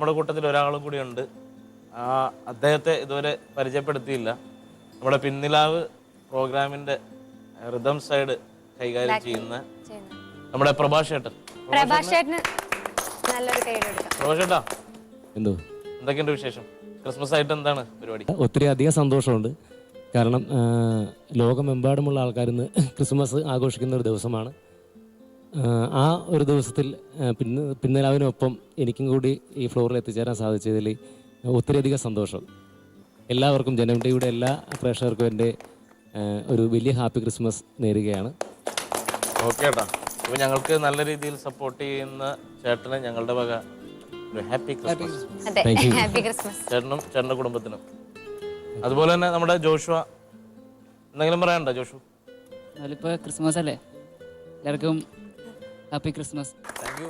നമ്മുടെ കൂട്ടത്തിൽ ഒരാളും കൂടി ഉണ്ട്. അദ്ദേഹത്തെ ഇതുവരെ പരിചയപ്പെടുത്തിയില്ല. നമ്മുടെ പിന്നിലാവ് പ്രോഗ്രാമിൻ്റെ റിതം സൈഡ് കൈകാര്യം ചെയ്യുന്ന നമ്മുടെ പ്രഭാഷേട്ടൻ. പ്രഭാഷേട്ടാ, എന്തോ എന്തൊക്കെയുണ്ട് വിശേഷം? ക്രിസ്മസ് ആയിട്ട് എന്താണ് പരിപാടി? ഒത്തിരി അധികം സന്തോഷമുണ്ട്. കാരണം ലോകമെമ്പാടുമുള്ള ആൾക്കാർ ഇന്ന് ക്രിസ്മസ് ആഘോഷിക്കുന്ന ഒരു ദിവസമാണ്. ആ ഒരു ദിവസത്തിൽ പിന്നലാവിനൊപ്പം എനിക്കും കൂടി ഈ ഫ്ലോറിൽ എത്തിച്ചേരാൻ സാധിച്ചതിൽ ഒത്തിരിയധികം സന്തോഷം. എല്ലാവർക്കും ജനം ടിവിയുടെ എല്ലാ പ്രേക്ഷകർക്കും എൻ്റെ ഒരു വലിയ ഹാപ്പി ക്രിസ്മസ് നേരുകയാണ്. ഓക്കെ ചേട്ടാ, അപ്പോൾ ഞങ്ങൾക്ക് നല്ല രീതിയിൽ സപ്പോർട്ട് ചെയ്യുന്ന ചേട്ടന് ഞങ്ങളുടെ വക ഒരു ഹാപ്പി ക്രിസ്മസ്. ചേട്ടനും ചേട്ടൻ്റെ കുടുംബത്തിനും. അതുപോലെ തന്നെ നമ്മുടെ ജോഷുവ, എന്തെങ്കിലും പറയാനുണ്ടോ ജോഷു? അതിലിപ്പോൾ ക്രിസ്മസ് അല്ലേ, എല്ലാവർക്കും ഹാപ്പി ക്രിസ്മസ്. Thank you.